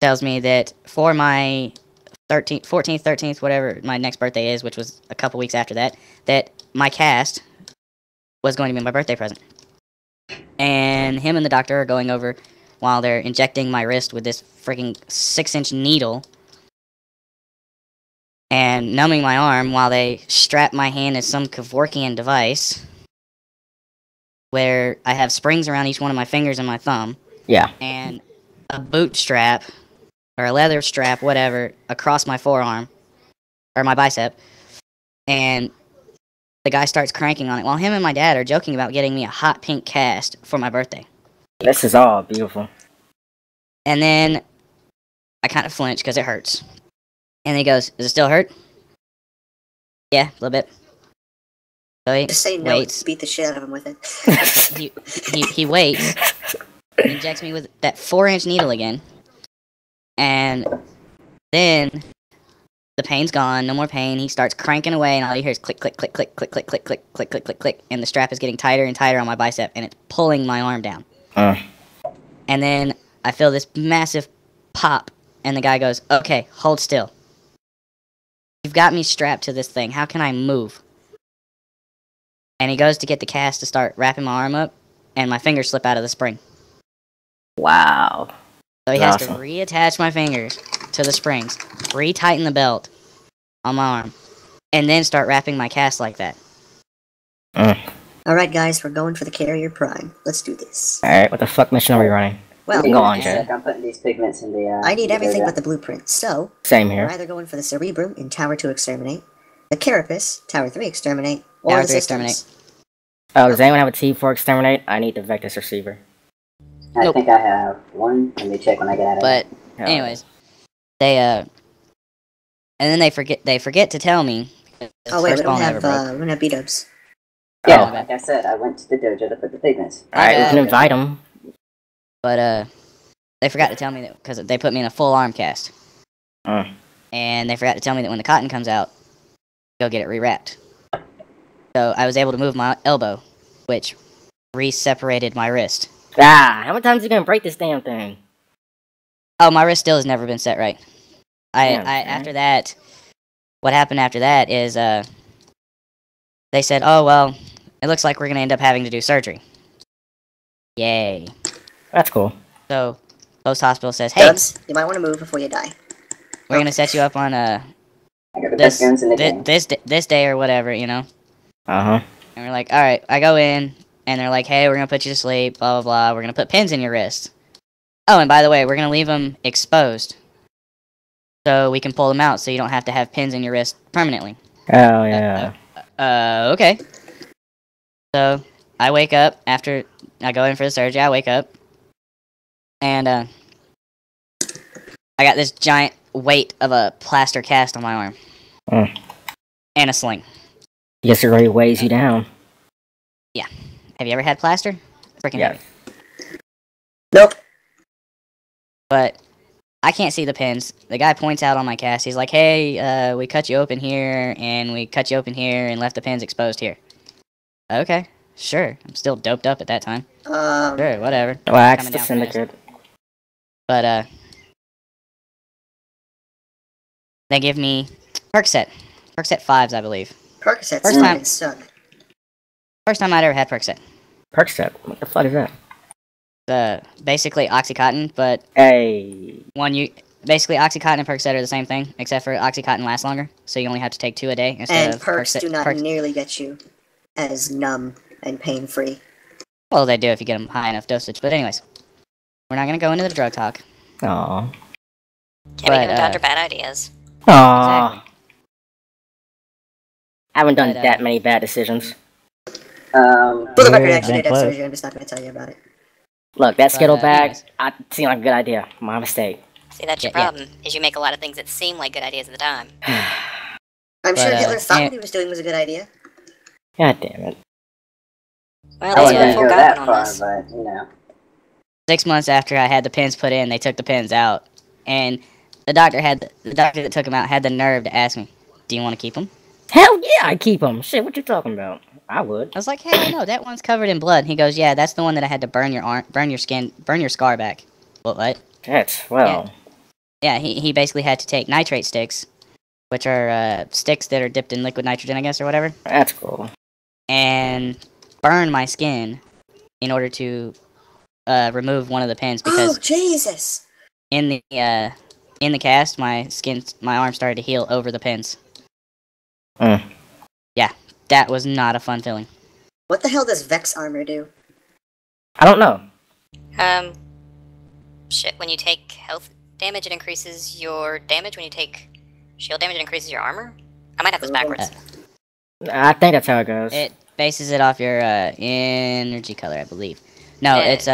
tells me that for my 14th, 13th, whatever my next birthday is, which was a couple weeks after that, that my cast was going to be my birthday present. And him and the doctor are going over while they're injecting my wrist with this freaking 6-inch needle and numbing my arm while they strap my hand as some Kevorkian device where I have springs around each one of my fingers and my thumb.
Yeah.
And a boot strap or a leather strap, whatever, across my forearm or my bicep. And the guy starts cranking on it while him and my dad are joking about getting me a hot pink cast for my birthday.
This is all beautiful.
And then I kind of flinch because it hurts. And he goes, "Does it still hurt?" "Yeah, a little bit." So he
Just say no,
waits.
beat the shit out of him with it.
He waits. He injects me with that 4-inch needle again. And then the pain's gone, no more pain. He starts cranking away, and all you hear is click, click, click, click, click, click, click, click, click, click, click, click. And the strap is getting tighter and tighter on my bicep, and it's pulling my arm down. And then I feel this massive pop, and the guy goes, "Okay, hold still. You've got me strapped to this thing. How can I move?" And he goes to get the cast to start wrapping my arm up, and my fingers slip out of the spring.
Wow.
So he has to reattach my fingers to the springs, retighten the belt on my arm, and then start wrapping my cast like that.
Alright guys, we're going for the Carrier Prime. Let's do this.
Alright, what the fuck mission are we running?
Well,
go on, Jay.
I'm putting these pigments in the,
I need everything but the blueprint, so...
Same here.
We're either going for the Cerebrum in Tower 2 Exterminate, the Carapace, Tower 3 Exterminate, or
Tower
the
3
Systems.
Exterminate.
Oh, does anyone have a T4 Exterminate? I need the Vectus Receiver.
I think I have one. Let me check when I get out of
But,
it.
anyways, they, and then they forget to tell me.
Oh wait, we don't
First
have, B-dubs.
Yeah,
Oh.
like I said, I went to the dojo to put the pigments.
Alright, we can invite them.
But, they forgot to tell me that, because they put me in a full arm cast. And they forgot to tell me that when the cotton comes out, go get it rewrapped. So I was able to move my elbow, which re-separated my wrist.
Ah, how many times are you gonna break this damn thing?
Oh, my wrist still has never been set right.
Damn,
After that, what happened after that is, they said, "Oh, well, it looks like we're gonna end up having to do surgery." Yay.
That's cool.
So, post-hospital says, "Hey,
Dubs, you might want to move before you die.
we're gonna set you up on,
I got the best guns in the game.
this day or whatever, you know?"
Uh-huh.
And we're like, "Alright," I go in, and they're like, "Hey, we're gonna put you to sleep, blah, blah, blah. We're gonna put pins in your wrist. Oh, and by the way, we're gonna leave them exposed. So we can pull them out so you don't have to have pins in your wrist permanently."
Oh, yeah.
Okay. So, I wake up after I go in for the surgery. I wake up, and, I got this giant weight of a plaster cast on my arm. And a sling.
Guess it really weighs you down.
Yeah. Have you ever had plaster? Freaking
Yeah.
heavy.
Nope.
But I can't see the pins. The guy points out on my cast. He's like, "Hey, we cut you open here, and we cut you open here, and left the pins exposed here." Okay, sure. I'm still doped up at that time. Sure, whatever.
Wax
Coming
the
down fast.
syndicate.
But, they give me Percocet. Percocet 5s, I believe.
Percocets
First time.
suck.
First time I'd ever had Percocet.
Percocet? What the fuck is that?
Basically Oxycontin, but
Hey.
basically Oxycontin and Percocet are the same thing, except for Oxycontin lasts longer, so you only have to take 2 a day instead
And
of
perks
Percocet.
do not nearly get you as numb and pain-free.
Well, they do if you get them high enough dosage. But anyways, we're not gonna go into the drug talk.
Aww.
Can't be giving Dodger bad ideas.
Aww.
Exactly.
I haven't done
But,
that many bad decisions.
For the record, I actually
Thank
did have
you.
surgery. I'm just not going to tell you about it.
Look, that Skittle bag,
anyways.
seemed like a good idea. My mistake.
See, that's your
Yeah,
problem, is you make a lot of things that seem like good ideas at the time.
But,
I'm sure Hitler thought what he was doing was a good idea.
God damn it.
Well,
I
they
wouldn't go
got
that
on
far,
this.
but, you know.
6 months after I had the pins put in, they took the pins out, and the doctor that took them out had the nerve to ask me, "Do you want to keep them?"
Hell yeah, I keep them. Shit, what you talking about? I would.
I was like, "Hell no, that one's covered in blood." He goes, "Yeah, that's the one that I had to burn your arm, burn your skin, burn your scar back." What?
That's, well.
Yeah, he basically had to take nitrate sticks, which are sticks that are dipped in liquid nitrogen, I guess, or whatever,
That's cool.
and burn my skin in order to remove one of the pins because
Oh, Jesus!
in the cast, my arm started to heal over the pins. Yeah, that was not a fun feeling.
What the hell does Vex armor do?
I don't know.
Shit, when you take health damage, it increases your damage. When you take shield damage, it increases your armor? I might have this backwards.
I think that's how it goes.
It bases it off your energy color, I believe. No, it's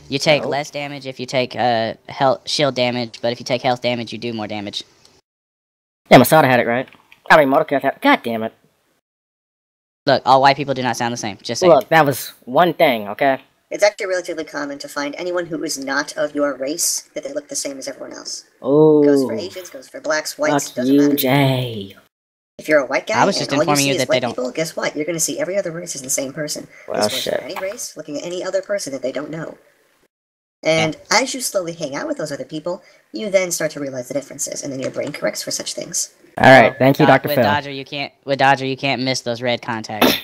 you take less damage if you take health shield damage, but if you take health damage, you do more damage.
Yeah, Masada had it right. I mean, Motokath had it. God damn it.
Look, all white people do not sound the same. Just saying.
Look, that was one thing, okay?
It's actually relatively common to find anyone who is not of your race that they look the same as everyone else.
Oh.
Goes for Asians, goes for blacks, whites,
Fuck
doesn't
you,
matter.
Jay.
If you're a white guy
I was just
and all you
informing
see
you
is
that they
white
don't.
people, guess what? You're going to see every other race as the same person.
Well,
This goes
shit.
for any race, looking at any other person that they don't know. And as you slowly hang out with those other people, you then start to realize the differences, and then your brain corrects for such things.
Alright, thank you, Dr.
With
Phil.
Dodger, you can't miss those red contacts.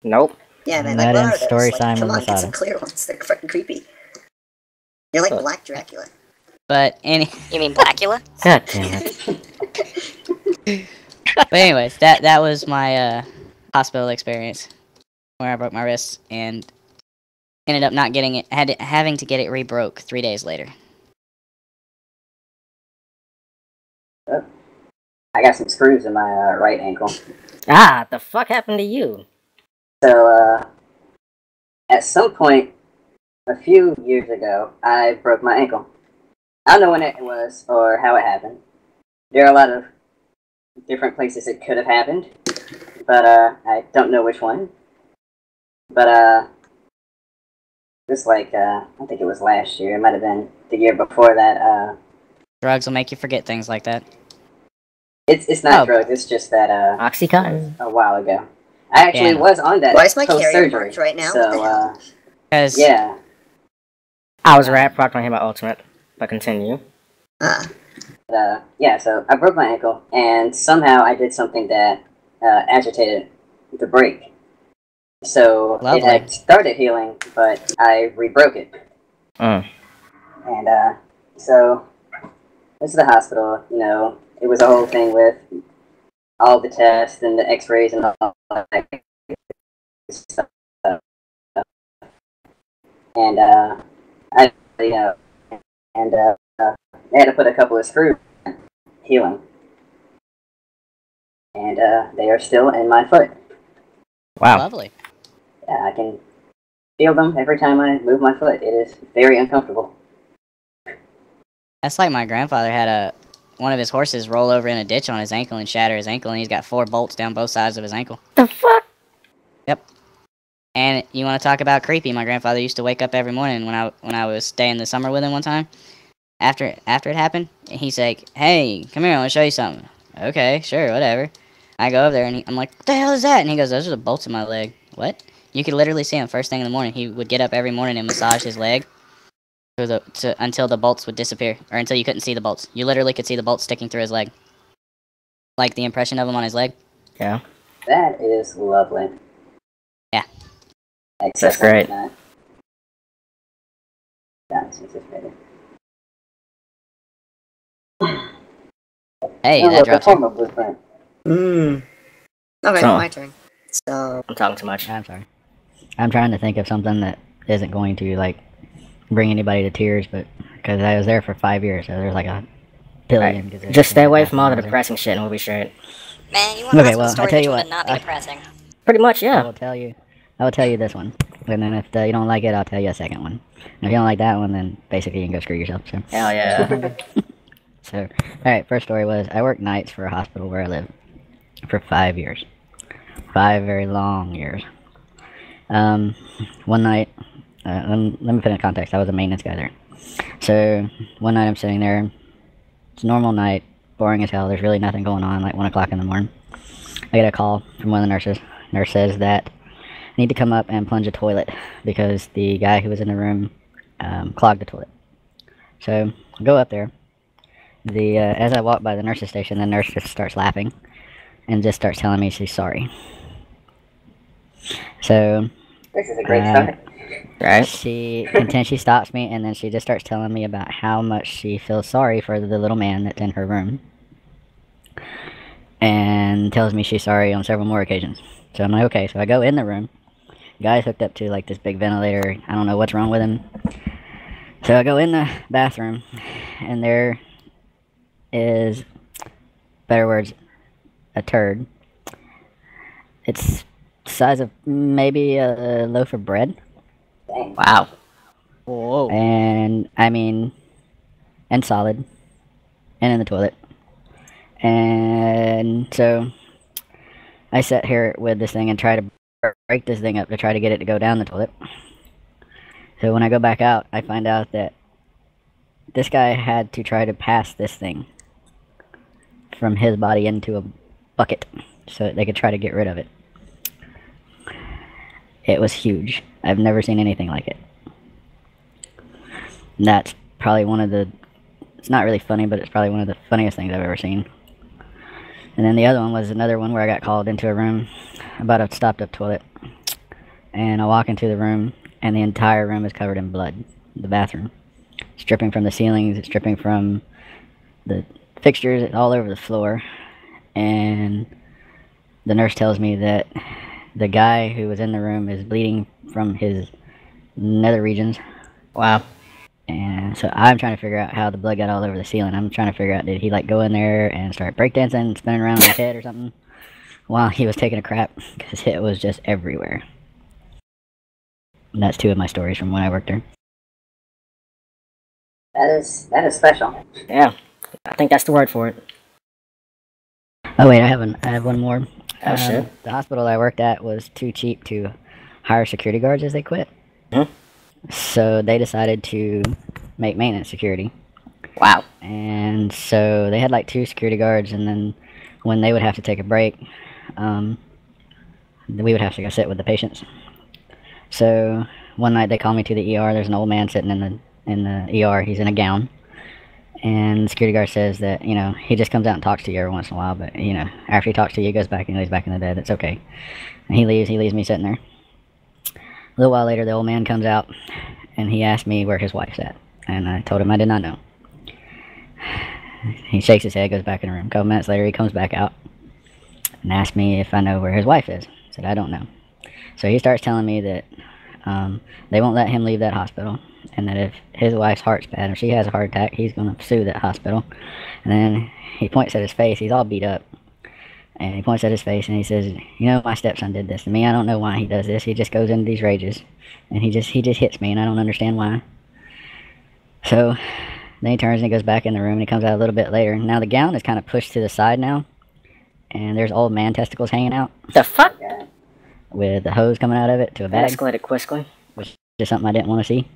Nope.
Yeah, man,
That
like, what
ends
are those?
story
Like,
time
come
with
on, get
Masada.
some clear ones. They're fucking creepy. You're like Black Dracula.
But
You mean Blackula?
God damn it.
But anyways, that was my hospital experience where I broke my wrist and ended up not getting it, having to get it rebroke 3 days later.
I got some screws in my right ankle.
Ah, the fuck happened to you?
So, at some point, a few years ago, I broke my ankle. I don't know when it was or how it happened. There are a lot of different places it could have happened, but I don't know which one. But this I think it was last year. It might have been the year before that.
Drugs will make you forget things like that.
It's not drugs. It's just that
Oxycontin.
a while ago. I actually was on that.
Why is my carrier
post-surgery,
marked right now?
So
What the hell?
yeah.
I was rat proc on him at Ultimate, but continue.
Yeah, so I broke my ankle, and somehow I did something that agitated the break. So it had started healing, but I rebroke it. And so this is the hospital. You know, it was a whole thing with all the tests and the X-rays and all that stuff. And they had to put a couple of screws in, healing. And they are still in my foot.
Wow.
Lovely.
Yeah, I can feel them every time I move my foot. It is very uncomfortable.
That's like my grandfather had one of his horses roll over in a ditch on his ankle and shatter his ankle, and he's got 4 bolts down both sides of his ankle.
The fuck?
Yep. And you want to talk about creepy? My grandfather used to wake up every morning when I was staying the summer with him one time. After it happened, he's like, "Hey, come here, I want to show you something." Okay, sure, whatever. I go over there and I'm like, "What the hell is that?" And he goes, "Those are the bolts in my leg." what? You could literally see him first thing in the morning. He would get up every morning and massage his leg until the bolts would disappear, or until you couldn't see the bolts. You literally could see the bolts sticking through his leg. Like the impression of them on his leg.
Yeah.
That is lovely.
Yeah.
Except
That's great.
Not. That's anticipated.
Hey,
No,
that dropped
perform a blueprint.
Okay,
So-
my turn. So,
I'm talking too much.
I'm sorry. I'm trying to think of something that isn't going to, like, bring anybody to tears, but because I was there for 5 years, so there's like a billion.
Right. Just stay away from all the depressing shit and we'll be straight.
man, you want
Okay,
to
well, I
story
tell
that
you
would
what,
not be depressing.
Pretty much,
I
yeah.
will tell you this one, and then if you don't like it, I'll tell you a second one. And if you don't like that one, then basically you can go screw yourself. So.
Hell yeah.
So, all right. First story was I worked nights for a hospital where I live for 5 years, 5 very long years. One night, let me put in context. I was a maintenance guy there. So one night I'm sitting there. It's a normal night, boring as hell. There's really nothing going on. Like 1 o'clock in the morning, I get a call from one of the nurses. Nurse says that I need to come up and plunge a toilet because the guy who was in the room clogged the toilet. So I go up there. As I walk by the nurse's station, the nurse just starts laughing and just starts telling me she's sorry. So
This is a great story.
Right?
she stops me, and then she just starts telling me about how much she feels sorry for the little man that's in her room, and tells me she's sorry on several more occasions. So I'm like, okay. So I go in the room. The guy's hooked up to like this big ventilator. I don't know what's wrong with him. So I go in the bathroom, and there is, better words, a turd. It's the size of maybe a loaf of bread.
Dang.
Wow.
Whoa. And I mean, and solid, and in the toilet. And so I sat here with this thing and try to break this thing up to try to get it to go down the toilet. So when I go back out, I find out that this guy had to try to pass this thing from his body into a bucket so that they could try to get rid of it. It was huge. I've never seen anything like it. And that's probably one of the... It's not really funny, but it's probably one of the funniest things I've ever seen. And then the other one was another one where I got called into a room about a stopped-up toilet. And I walk into the room, and the entire room is covered in blood. The bathroom. It's dripping from the ceilings. It's dripping from the fixtures all over the floor. And the nurse tells me that the guy who was in the room is bleeding from his nether regions.
Wow.
And so I'm trying to figure out how the blood got all over the ceiling. I'm trying to figure out, did he like go in there and start breakdancing, spinning around on his head or something while he was taking a crap? Because it was just everywhere. And that's 2 of my stories from when I worked there.
That is special.
Yeah. I think that's the word for it.
Oh wait, I have one more.
Oh shit.
The hospital I worked at was too cheap to hire security guards as they quit. So they decided to make maintenance security.
Wow.
And so they had like 2 security guards, and then when they would have to take a break, we would have to go sit with the patients. So one night they called me to the ER. There's an old man sitting in the ER. He's in a gown. And the security guard says that, you know, he just comes out and talks to you every once in a while, but, you know, after he talks to you, he goes back and lays back in the bed. It's okay. And he leaves me sitting there. A little while later, the old man comes out, and he asked me where his wife's at. And I told him I did not know. He shakes his head, goes back in the room. A couple minutes later, he comes back out and asks me if I know where his wife is. I said, I don't know. So he starts telling me that they won't let him leave that hospital, and that if his wife's heart's bad, if she has a heart attack, he's going to sue that hospital. And then he points at his face. He's all beat up. And he points at his face and he says, you know, my stepson did this to me. I don't know why he does this. He just goes into these rages. And he just hits me, and I don't understand why. So then he turns and he goes back in the room, and he comes out a little bit later. Now the gown is kind of pushed to the side now. And there's old man testicles hanging out.
The fuck?
With the hose coming out of it to a bag.
That escalated quickly.
Which is something I didn't want to see.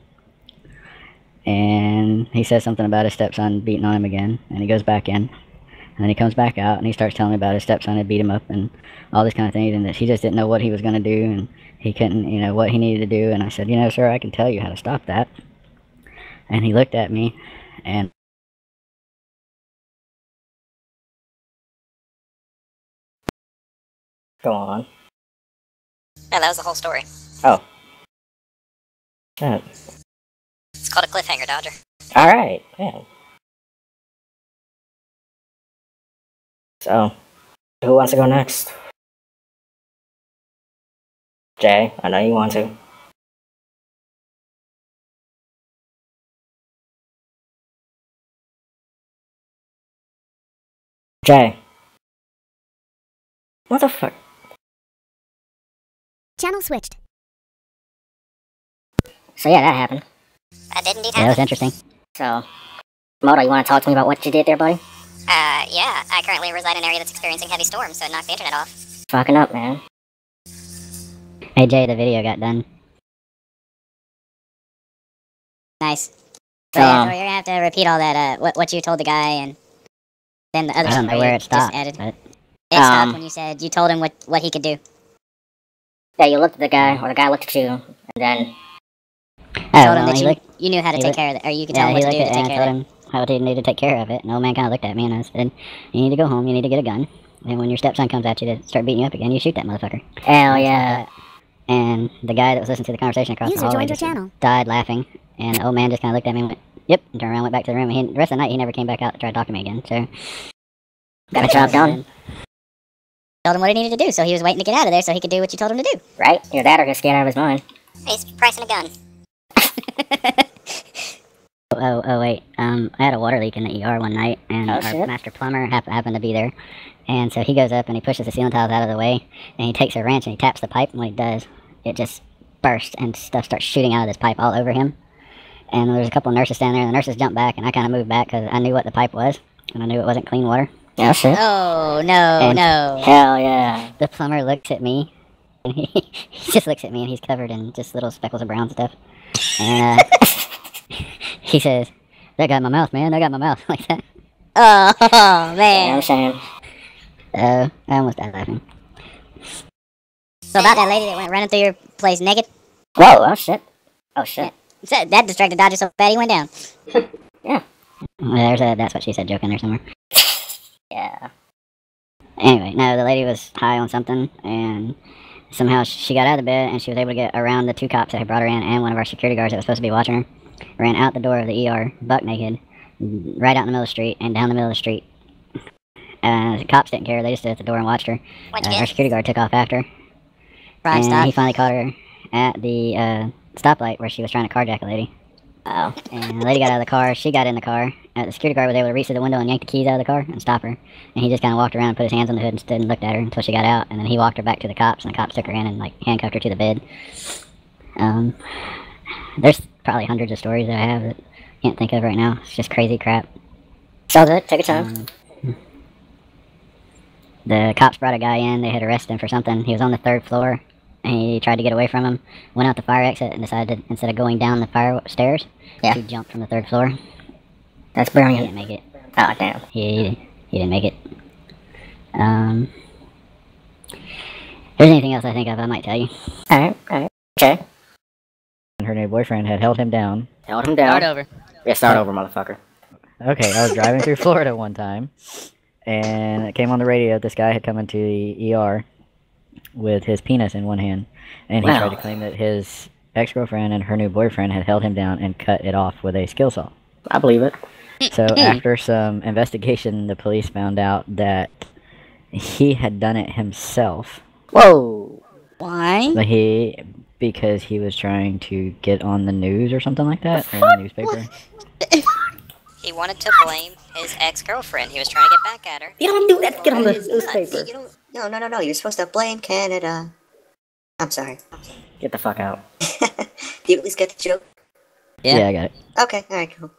And he says something about his stepson beating on him again. And he goes back in.
then he comes back out and he starts telling me about his stepson had beat him up and all this kind of things, and that he just didn't know what he was going to do, and he couldn't, what he needed to do. And I said, sir, I can tell you how to stop that. And he looked at me and go on.
No, that was the whole story.
Oh. Shit.
It's called a cliffhanger, Dodger.
Alright, yeah. So, who wants to go next? Jay, I know you want to. Jay. What the fuck?
Channel switched.
So yeah, that happened.
That did indeed
Yeah, that was interesting. So, Moto, you want to talk to me about what you did there, buddy?
Yeah. I currently reside in an area that's experiencing heavy storms, so it knocked the internet off.
Fucking up, man. Hey, Jay, the video got done.
Nice. So yeah, so you're gonna have to repeat all that, what you told the guy, and then the other
I don't know where it stopped.
It stopped when you said you told him what he could do.
Yeah, you looked at the guy, or the guy looked at you, and then...
I told him that you knew how to take care of it, or you could tell him what to do to take care of it.
I told him how he needed to take care of it, and the old man kind of looked at me, and I said, you need to go home, you need to get a gun, and when your stepson comes at you to start beating you up again, you shoot that motherfucker. Hell yeah. And the guy that was listening to the conversation across the hallway just died laughing, and the old man just kind of looked at me and went, yep, and turned around, went back to the room, and the rest of the night he never came back out to try to talk to me again, so... Got a job done.
Told him what he needed to do, so he was waiting to get out of there so he could do what you told him to do.
Right? Either that or he's scared out of his mind.
He's pricing a gun.
Wait, I had a water leak in the ER one night, and our master plumber happened to be there, and so he goes up and he pushes the ceiling tiles out of the way, and he takes a wrench and he taps the pipe, and when he does, it just bursts, and stuff starts shooting out of this pipe all over him, and there's a couple of nurses standing there, and the nurses jumped back, and I kind of moved back, because I knew what the pipe was, and I knew it wasn't clean water. Yeah, shit.
Oh, no.
Hell yeah. The plumber looks at me, and he just looks at me, and he's covered in just little speckles of brown stuff, and he says, that got my mouth, man, that got my mouth, like that.
Oh, man.
Yeah, I'm saying. I almost died laughing.
So about that lady that went running through your place naked?
Whoa, oh shit. Oh shit.
Yeah. That distracted Dodger so bad he went down.
Yeah. There's a that's what she said joke in there somewhere. Yeah. Anyway, no, the lady was high on something, and somehow she got out of the bed, and she was able to get around the two cops that had brought her in, and one of our security guards that was supposed to be watching her, ran out the door of the ER, buck naked, right out in the middle of the street, and down the middle of the street. The cops didn't care, they just stood at the door and watched her. Our security guard took off after her. And he finally caught her at the stoplight where she was trying to carjack a lady. Oh. And the lady got out of the car, she got in the car. The security guard was able to reach to the window and yank the keys out of the car and stop her. And he just kind of walked around and put his hands on the hood and stood and looked at her until she got out. And then he walked her back to the cops, and the cops took her in and handcuffed her to the bed. There's probably hundreds of stories that I have that I can't think of right now. It's just crazy crap. So good, take your time. The cops brought a guy in, they had arrested him for something. He was on the 3rd floor. And he tried to get away from him, went out the fire exit, and decided, instead of going down the fire stairs, he jumped from the 3rd floor. That's brilliant. He didn't make it. Oh, damn. He didn't make it. If there's anything else I think of, I might tell you. Alright. Okay.
And her new boyfriend had held him down.
Start over.
Yeah, start over, motherfucker.
Okay, I was driving through Florida one time, and it came on the radio this guy had come into the ER with his penis in one hand, and he tried to claim that his ex-girlfriend and her new boyfriend had held him down and cut it off with a skill saw.
I believe it.
So after some investigation, the police found out that he had done it himself.
Whoa!
Why?
Because he was trying to get on the news or something like that, or in the newspaper.
He wanted to blame his ex-girlfriend. He was trying to get back at her.
You don't do that to get on the newspaper.
No. You're supposed to blame Canada. I'm sorry.
Get the fuck out.
Do you at least get the joke?
Yeah, I got it.
Okay, alright, cool.